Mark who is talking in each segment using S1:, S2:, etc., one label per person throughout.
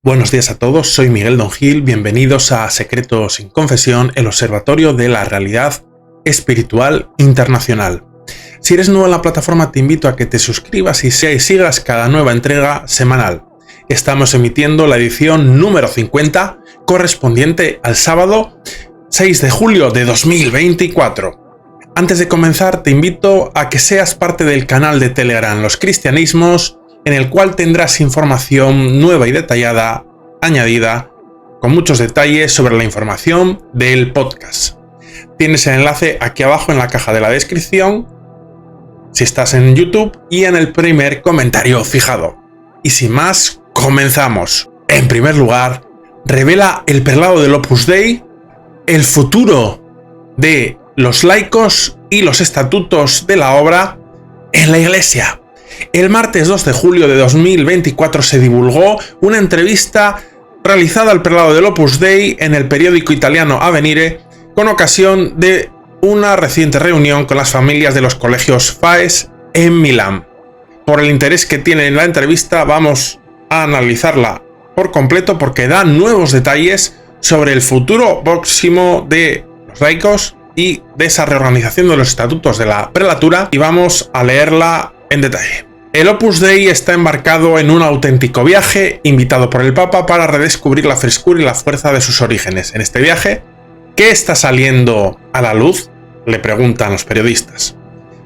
S1: Buenos días a todos, soy Miguel Don Gil, bienvenidos a Secretos sin Confesión, el observatorio de la realidad espiritual internacional. Si eres nuevo en la plataforma te invito a que te suscribas y sigas cada nueva entrega semanal. Estamos emitiendo la edición número 50, correspondiente al sábado 6 de julio de 2024. Antes de comenzar te invito a que seas parte del canal de Telegram Los Cristianismos, en el cual tendrás información nueva y detallada, añadida, con muchos detalles sobre la información del podcast. Tienes el enlace aquí abajo en la caja de la descripción, si estás en YouTube, y en el primer comentario fijado. Y sin más, comenzamos. En primer lugar, revela el prelado del Opus Dei el futuro de los laicos y los estatutos de la obra en la Iglesia. El martes 2 de julio de 2024 se divulgó una entrevista realizada al prelado del Opus Dei en el periódico italiano Avvenire con ocasión de una reciente reunión con las familias de los colegios FAES en Milán. Por el interés que tiene en la entrevista vamos a analizarla por completo porque da nuevos detalles sobre el futuro próximo de los laicos y de esa reorganización de los estatutos de la prelatura, y vamos a leerla en detalle. El Opus Dei está embarcado en un auténtico viaje, invitado por el Papa para redescubrir la frescura y la fuerza de sus orígenes. En este viaje, ¿qué está saliendo a la luz?, le preguntan los periodistas.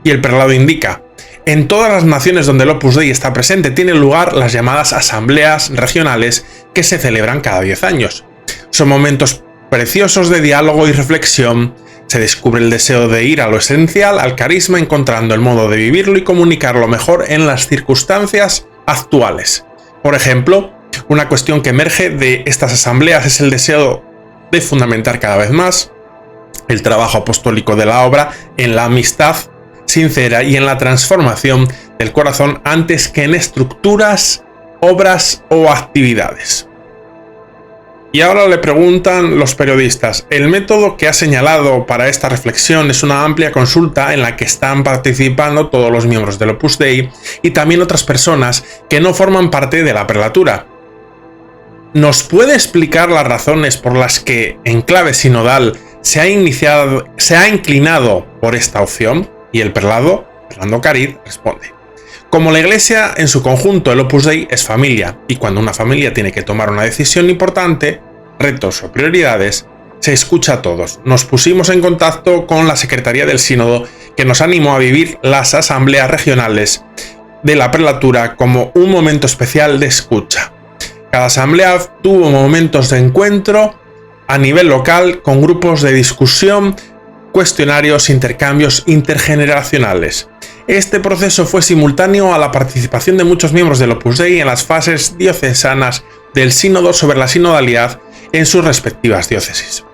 S1: Y el prelado indica: en todas las naciones donde el Opus Dei está presente tienen lugar las llamadas asambleas regionales que se celebran cada 10 años. Son momentos preciosos de diálogo y reflexión. Se descubre el deseo de ir a lo esencial, al carisma, encontrando el modo de vivirlo y comunicarlo mejor en las circunstancias actuales. Por ejemplo, una cuestión que emerge de estas asambleas es el deseo de fundamentar cada vez más el trabajo apostólico de la obra en la amistad sincera y en la transformación del corazón antes que en estructuras, obras o actividades. Y ahora le preguntan los periodistas: el método que ha señalado para esta reflexión es una amplia consulta en la que están participando todos los miembros del Opus Dei y también otras personas que no forman parte de la prelatura. ¿Nos puede explicar las razones por las que, en clave sinodal, se ha inclinado por esta opción? Y el prelado, Fernando Cariz, responde: como la Iglesia en su conjunto, el Opus Dei es familia, y cuando una familia tiene que tomar una decisión importante, retos o prioridades, se escucha a todos. Nos pusimos en contacto con la Secretaría del Sínodo, que nos animó a vivir las asambleas regionales de la prelatura como un momento especial de escucha. Cada asamblea tuvo momentos de encuentro a nivel local con grupos de discusión, cuestionarios, intercambios intergeneracionales. Este proceso fue simultáneo a la participación de muchos miembros del Opus Dei en las fases diocesanas del sínodo sobre la sinodalidad en sus respectivas diócesis.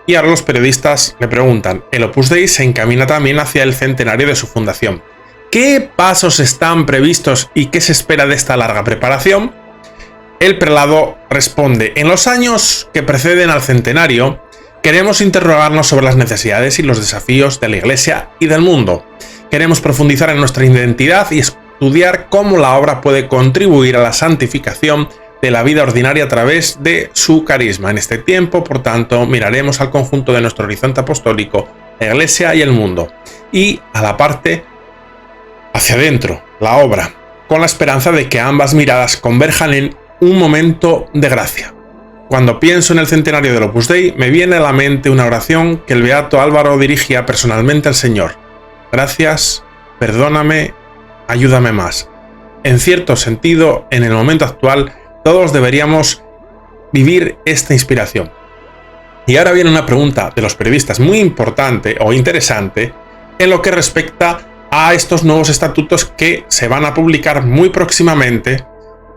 S1: Y ahora los periodistas le preguntan: el Opus Dei se encamina también hacia el centenario de su fundación. ¿Qué pasos están previstos y qué se espera de esta larga preparación? El prelado responde: en los años que preceden al centenario, queremos interrogarnos sobre las necesidades y los desafíos de la Iglesia y del mundo. Queremos profundizar en nuestra identidad y estudiar cómo la obra puede contribuir a la santificación de la vida ordinaria a través de su carisma. En este tiempo, por tanto, miraremos al conjunto de nuestro horizonte apostólico, la Iglesia y el mundo, y a la parte hacia adentro, la obra, con la esperanza de que ambas miradas converjan en un momento de gracia. Cuando pienso en el centenario del Opus Dei, me viene a la mente una oración que el beato Álvaro dirigía personalmente al Señor: gracias, perdóname, ayúdame más. En cierto sentido, en el momento actual, todos deberíamos vivir esta inspiración. Y ahora viene una pregunta de los periodistas muy importante o interesante en lo que respecta a estos nuevos estatutos que se van a publicar muy próximamente,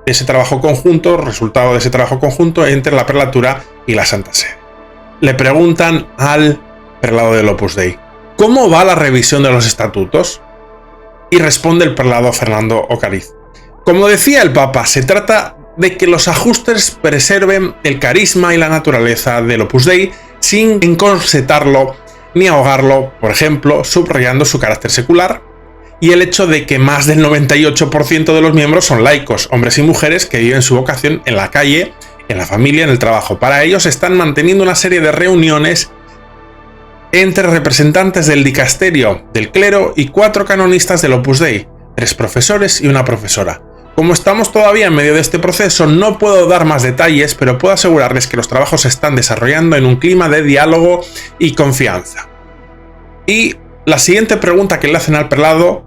S1: ese trabajo conjunto, resultado de ese trabajo conjunto entre la prelatura y la Santa Sede. Le preguntan al prelado del Opus Dei: ¿cómo va la revisión de los estatutos? Y responde el prelado Fernando Cariz: como decía el Papa, se trata de que los ajustes preserven el carisma y la naturaleza del Opus Dei sin encorsetarlo ni ahogarlo, por ejemplo, subrayando su carácter secular, y el hecho de que más del 98% de los miembros son laicos, hombres y mujeres que viven su vocación en la calle en la familia, en el trabajo. Para ello se están manteniendo una serie de reuniones entre representantes del dicasterio, del clero y 4 canonistas del Opus Dei, 3 profesores y una profesora. Como estamos todavía en medio de este proceso, no puedo dar más detalles, pero puedo asegurarles que los trabajos se están desarrollando en un clima de diálogo y confianza. Y la siguiente pregunta que le hacen al prelado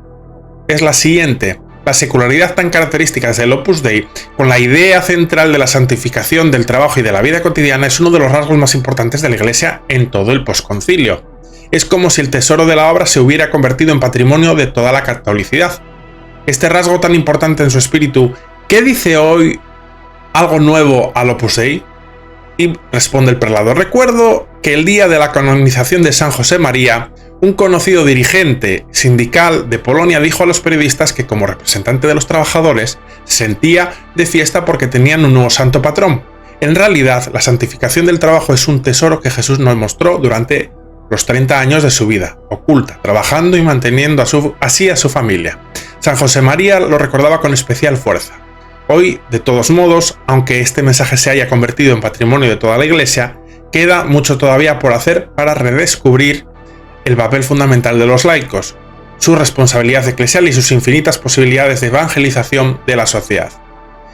S1: es la siguiente. La secularidad tan característica del Opus Dei, con la idea central de la santificación del trabajo y de la vida cotidiana, es uno de los rasgos más importantes de la Iglesia en todo el posconcilio. Es como si el tesoro de la obra se hubiera convertido en patrimonio de toda la catolicidad. Este rasgo tan importante en su espíritu, ¿qué dice hoy algo nuevo al Opus Dei? Y responde el prelado: recuerdo que el día de la canonización de San José María, un conocido dirigente sindical de Polonia dijo a los periodistas que como representante de los trabajadores se sentía de fiesta porque tenían un nuevo santo patrón. En realidad, la santificación del trabajo es un tesoro que Jesús nos mostró durante los 30 años de su vida, oculta, trabajando y manteniendo así a su familia. San José María lo recordaba con especial fuerza. Hoy, de todos modos, aunque este mensaje se haya convertido en patrimonio de toda la Iglesia, queda mucho todavía por hacer para redescubrir el papel fundamental de los laicos, su responsabilidad eclesial y sus infinitas posibilidades de evangelización de la sociedad.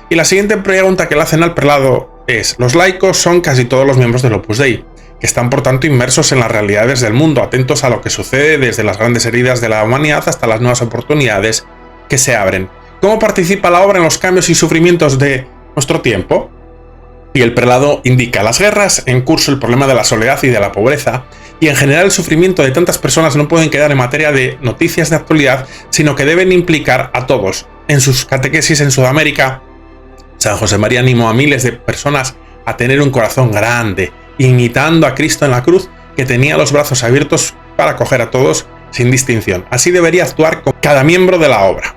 S1: Y la siguiente pregunta que le hacen al prelado es: los laicos son casi todos los miembros del Opus Dei, que están por tanto inmersos en las realidades del mundo, atentos a lo que sucede desde las grandes heridas de la humanidad hasta las nuevas oportunidades que se abren. ¿Cómo participa la obra en los cambios y sufrimientos de nuestro tiempo? Y el prelado indica: las guerras en curso, el problema de la soledad y de la pobreza, y en general el sufrimiento de tantas personas no pueden quedar en materia de noticias de actualidad, sino que deben implicar a todos. En sus catequesis en Sudamérica, San José María animó a miles de personas a tener un corazón grande, imitando a Cristo en la cruz, que tenía los brazos abiertos para acoger a todos sin distinción. Así debería actuar con cada miembro de la obra,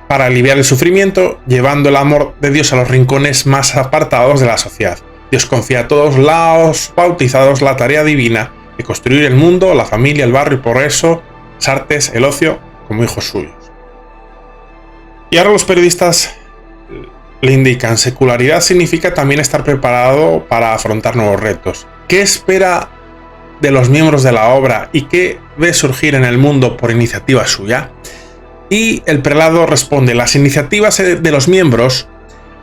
S1: para aliviar el sufrimiento, llevando el amor de Dios a los rincones más apartados de la sociedad. Dios confía a todos los bautizados la tarea divina de construir el mundo, la familia, el barrio, y por eso Sartes, el ocio, como hijos suyos. Y ahora los periodistas le indican: secularidad significa también estar preparado para afrontar nuevos retos. ¿Qué espera de los miembros de la obra y qué ve surgir en el mundo por iniciativa suya? Y el prelado responde: las iniciativas de los miembros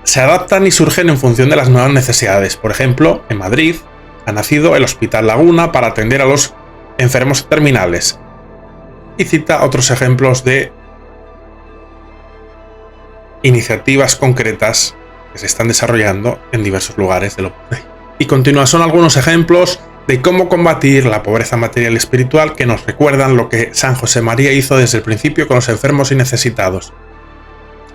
S1: se adaptan y surgen en función de las nuevas necesidades. Por ejemplo, en Madrid ha nacido el Hospital Laguna para atender a los enfermos terminales. Y cita otros ejemplos de iniciativas concretas que se están desarrollando en diversos lugares del Opus Dei. Y continúa: son algunos ejemplos de cómo combatir la pobreza material y espiritual que nos recuerdan lo que San José María hizo desde el principio con los enfermos y necesitados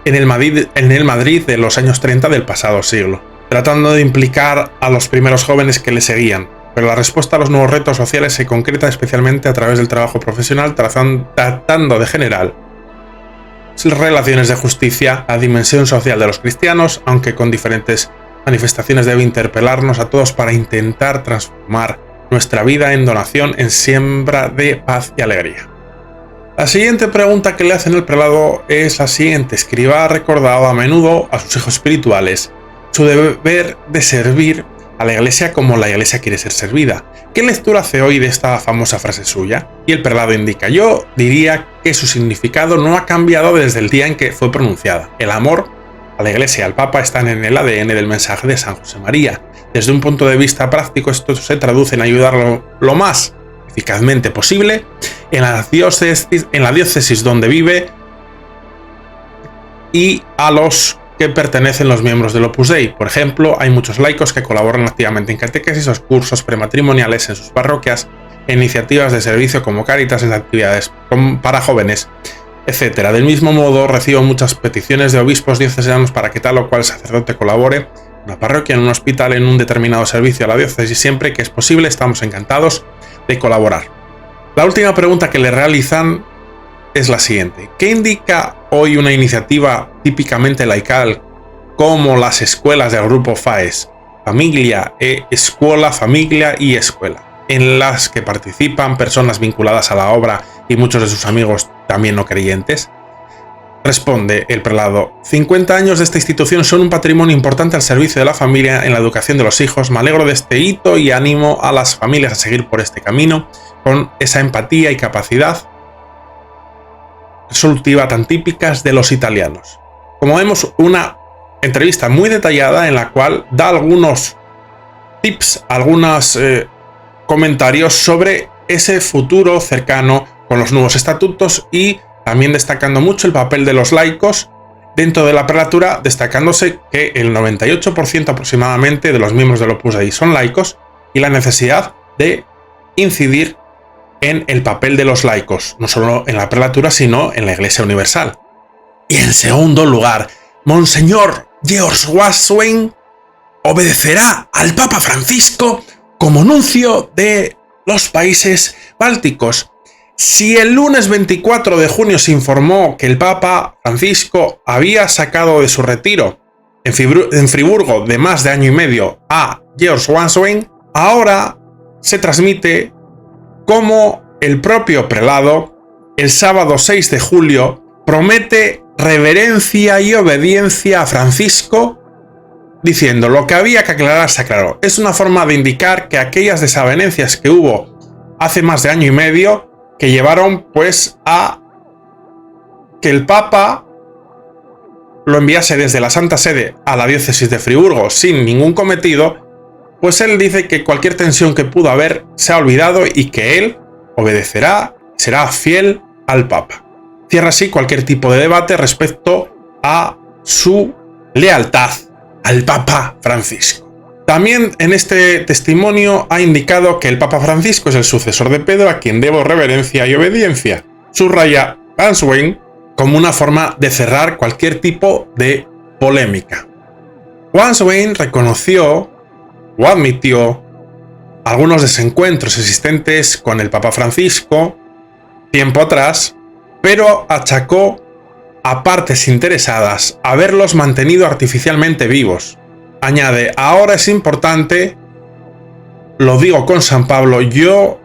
S1: en el Madrid de los años 30 del pasado siglo, tratando de implicar a los primeros jóvenes que le seguían. Pero la respuesta a los nuevos retos sociales se concreta especialmente a través del trabajo profesional, tratando de generar relaciones de justicia, la dimensión social de los cristianos, aunque con diferentes manifestaciones, debe interpelarnos a todos para intentar transformar nuestra vida en donación, en siembra de paz y alegría. La siguiente pregunta que le hacen al prelado es la siguiente. Escrivá ha recordado a menudo a sus hijos espirituales su deber de servir a la Iglesia como la Iglesia quiere ser servida. ¿Qué lectura hace hoy de esta famosa frase suya? Y el prelado indica: yo diría que su significado no ha cambiado desde el día en que fue pronunciada. El amor a la Iglesia y al Papa están en el ADN del mensaje de San José María. Desde un punto de vista práctico, esto se traduce en ayudarlo lo más eficazmente posible en la diócesis donde vive y a los que pertenecen los miembros del Opus Dei. Por ejemplo, hay muchos laicos que colaboran activamente en catequesis o cursos prematrimoniales en sus parroquias, en iniciativas de servicio como Cáritas, en actividades para jóvenes, etc. Del mismo modo, recibo muchas peticiones de obispos diocesanos para que tal o cual sacerdote colabore en una parroquia, en un hospital, en un determinado servicio a la diócesis. Siempre que es posible, estamos encantados de colaborar. La última pregunta que le realizan es la siguiente: ¿qué indica hoy una iniciativa típicamente laical como las escuelas del grupo FAES, Familia e Escuela, Familia y Escuela, en las que participan personas vinculadas a la obra y muchos de sus amigos también no creyentes? Responde el prelado: 50 años de esta institución son un patrimonio importante al servicio de la familia en la educación de los hijos. Me alegro de este hito y animo a las familias a seguir por este camino con esa empatía y capacidad resolutiva tan típicas de los italianos. Como vemos, una entrevista muy detallada en la cual da algunos tips, algunos comentarios sobre ese futuro cercano con los nuevos estatutos y también destacando mucho el papel de los laicos dentro de la prelatura, destacándose que el 98% aproximadamente de los miembros del Opus Dei son laicos y la necesidad de incidir en el papel de los laicos, no solo en la prelatura, sino en la Iglesia Universal. Y en segundo lugar, Monseñor George Waswain obedecerá al Papa Francisco como nuncio de los países bálticos. Si el lunes 24 de junio se informó que el Papa Francisco había sacado de su retiro en Friburgo de más de año y medio a George Waswain, ahora se transmite cómo el propio prelado, el sábado 6 de julio, promete reverencia y obediencia a Francisco, diciendo: lo que había que aclarar se aclaró. Es una forma de indicar que aquellas desavenencias que hubo hace más de año y medio, que llevaron pues a que el Papa lo enviase desde la Santa Sede a la diócesis de Friburgo sin ningún cometido, pues él dice que cualquier tensión que pudo haber se ha olvidado y que él obedecerá, será fiel al Papa. Cierra así cualquier tipo de debate respecto a su lealtad al Papa Francisco. También en este testimonio ha indicado que el Papa Francisco es el sucesor de Pedro, a quien debo reverencia y obediencia. Subraya Waswain como una forma de cerrar cualquier tipo de polémica. Waswain reconoció o admitió algunos desencuentros existentes con el Papa Francisco tiempo atrás, pero achacó a partes interesadas haberlos mantenido artificialmente vivos. Añade: ahora es importante, lo digo con San Pablo, yo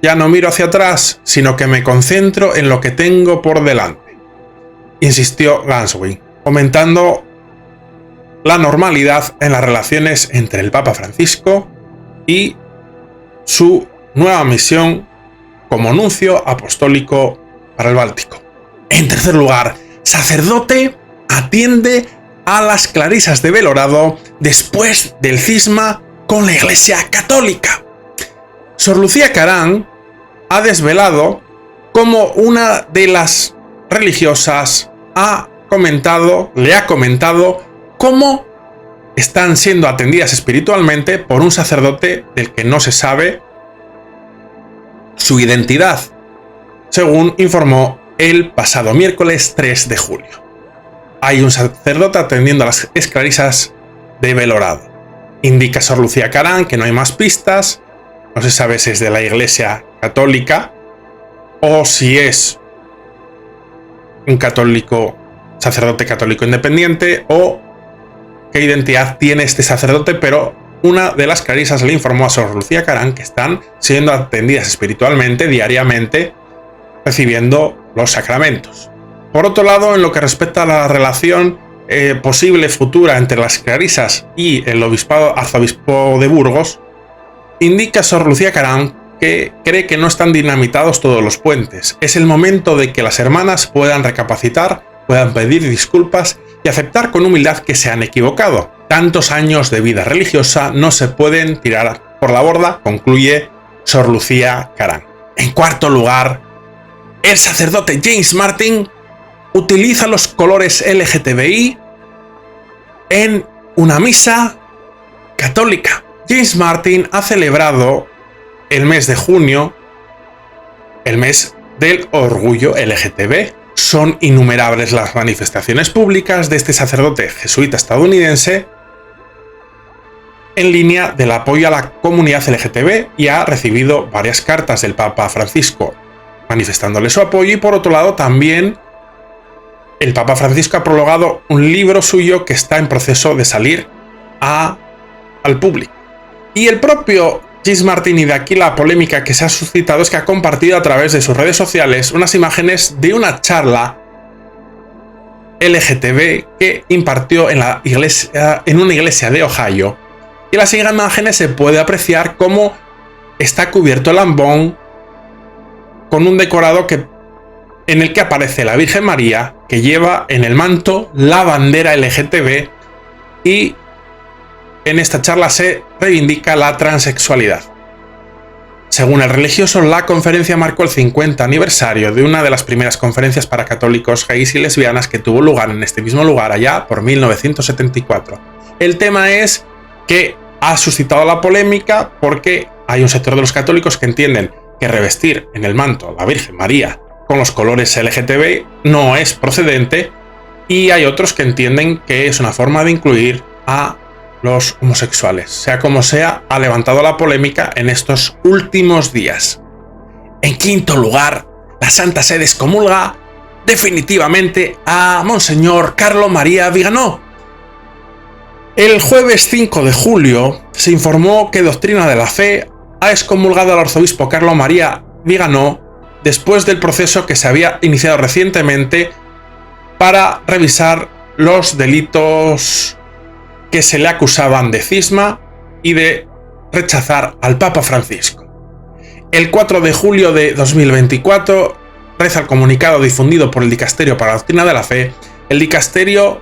S1: ya no miro hacia atrás, sino que me concentro en lo que tengo por delante, insistió Waswain, comentando la normalidad en las relaciones entre el Papa Francisco y su nueva misión como nuncio apostólico para el Báltico. En tercer lugar, sacerdote atiende a las clarisas de Belorado después del cisma con la Iglesia Católica. Sor Lucía Carán ha desvelado cómo una de las religiosas le ha comentado cómo están siendo atendidas espiritualmente por un sacerdote del que no se sabe su identidad, según informó el pasado miércoles 3 de julio. Hay un sacerdote atendiendo a las esclarisas de Belorado. Indica Sor Lucía Carán que no hay más pistas, no se sabe si es de la Iglesia Católica o si es un sacerdote católico independiente o qué identidad tiene este sacerdote, pero una de las clarisas le informó a Sor Lucía Carán que están siendo atendidas espiritualmente diariamente, recibiendo los sacramentos. Por otro lado, en lo que respecta a la relación posible futura entre las clarisas y el arzobispo de Burgos, indica Sor Lucía Carán que cree que no están dinamitados todos los puentes. Es el momento de que las hermanas puedan recapacitar, puedan pedir disculpas y aceptar con humildad que se han equivocado. Tantos años de vida religiosa no se pueden tirar por la borda, concluye Sor Lucía Carán. En cuarto lugar, el sacerdote James Martin utiliza los colores LGTBI en una misa católica. James Martin ha celebrado el mes de junio, el mes del orgullo LGTB. Son innumerables las manifestaciones públicas de este sacerdote jesuita estadounidense en línea del apoyo a la comunidad LGTB y ha recibido varias cartas del Papa Francisco manifestándole su apoyo, y por otro lado también el Papa Francisco ha prologado un libro suyo que está en proceso de salir al público. Y el propio James Martin, y de aquí la polémica que se ha suscitado, es que ha compartido a través de sus redes sociales unas imágenes de una charla LGTB que impartió en una iglesia de Ohio. Y en las imágenes se puede apreciar cómo está cubierto el ambón con un decorado en el que aparece la Virgen María, que lleva en el manto la bandera LGTB, y en esta charla se reivindica la transexualidad. Según el religioso, la conferencia marcó el 50 aniversario de una de las primeras conferencias para católicos, gays y lesbianas que tuvo lugar en este mismo lugar allá por 1974. El tema es que ha suscitado la polémica porque hay un sector de los católicos que entienden que revestir en el manto a la Virgen María con los colores LGTB no es procedente, y hay otros que entienden que es una forma de incluir a los homosexuales. Sea como sea, ha levantado la polémica en estos últimos días. En quinto lugar, la Santa Sede excomulga definitivamente a Monseñor Carlo María Viganò. El jueves 5 de julio se informó que Doctrina de la Fe ha excomulgado al arzobispo Carlo María Viganò después del proceso que se había iniciado recientemente para revisar los delitos que se le acusaban de cisma y de rechazar al Papa Francisco. El 4 de julio de 2024, reza el comunicado difundido por el Dicasterio para la Doctrina de la Fe, el Dicasterio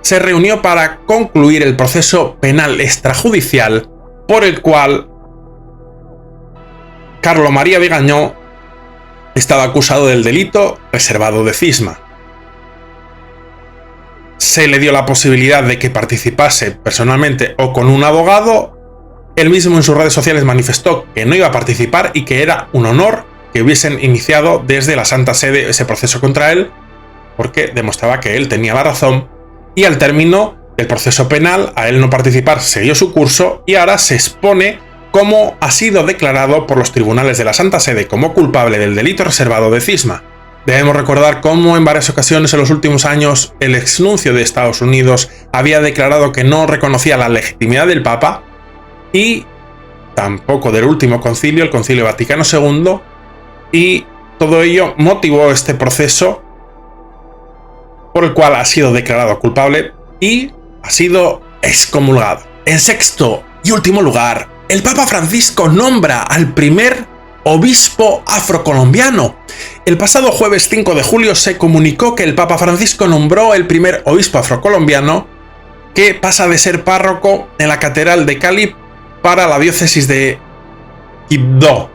S1: se reunió para concluir el proceso penal extrajudicial por el cual Carlo María Viganò estaba acusado del delito reservado de cisma. Se le dio la posibilidad de que participase personalmente o con un abogado. Él mismo en sus redes sociales manifestó que no iba a participar y que era un honor que hubiesen iniciado desde la Santa Sede ese proceso contra él, porque demostraba que él tenía la razón, y al término del proceso penal, a él no participar, siguió su curso y ahora se expone cómo ha sido declarado por los tribunales de la Santa Sede como culpable del delito reservado de cisma. Debemos recordar cómo en varias ocasiones en los últimos años el exnuncio de Estados Unidos había declarado que no reconocía la legitimidad del Papa, y tampoco del último concilio, el Concilio Vaticano II, y todo ello motivó este proceso por el cual ha sido declarado culpable y ha sido excomulgado. En sexto y último lugar, el Papa Francisco nombra al primer obispo afrocolombiano. El pasado jueves 5 de julio se comunicó que el Papa Francisco nombró el primer obispo afrocolombiano, que pasa de ser párroco en la Catedral de Cali para la diócesis de Quibdó.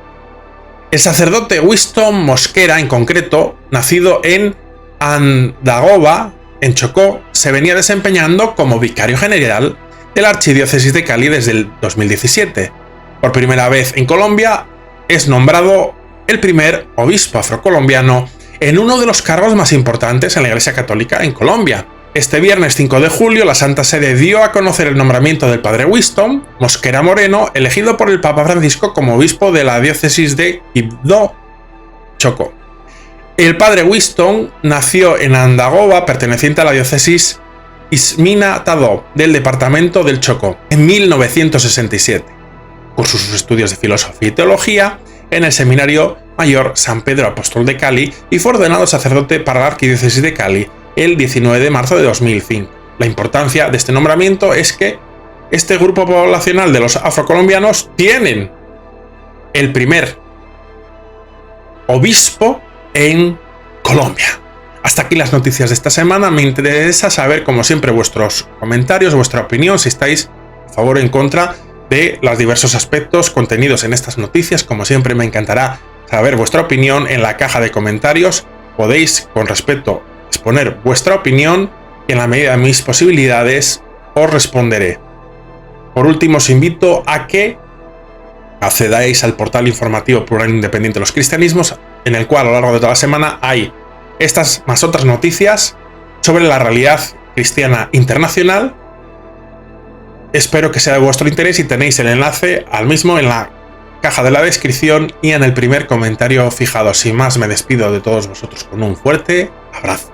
S1: El sacerdote Winston Mosquera, en concreto, nacido en Andagoba, en Chocó, se venía desempeñando como vicario general de la Archidiócesis de Cali desde el 2017. Por primera vez en Colombia es nombrado el primer obispo afrocolombiano en uno de los cargos más importantes en la Iglesia Católica en Colombia. Este viernes 5 de julio, la Santa Sede dio a conocer el nombramiento del padre Winston Mosquera Moreno, elegido por el Papa Francisco como obispo de la diócesis de Quibdó, Chocó. El padre Winston nació en Andagoba, perteneciente a la diócesis Ismina Tadó, del departamento del Chocó, en 1967. Cursó sus estudios de filosofía y teología en el Seminario Mayor San Pedro Apóstol de Cali y fue ordenado sacerdote para la Arquidiócesis de Cali el 19 de marzo de 2005. La importancia de este nombramiento es que este grupo poblacional de los afrocolombianos tienen el primer obispo en Colombia. Hasta aquí las noticias de esta semana. Me interesa saber, como siempre, vuestros comentarios, vuestra opinión, si estáis a favor o en contra de los diversos aspectos contenidos en estas noticias. Como siempre, me encantará saber vuestra opinión en la caja de comentarios. Podéis, con respeto, exponer vuestra opinión y en la medida de mis posibilidades os responderé. Por último, os invito a que accedáis al portal informativo plural independiente de los cristianismos, en el cual a lo largo de toda la semana hay estas más otras noticias sobre la realidad cristiana internacional. Espero que sea de vuestro interés y tenéis el enlace al mismo en la caja de la descripción y en el primer comentario fijado. Sin más, me despido de todos vosotros con un fuerte abrazo.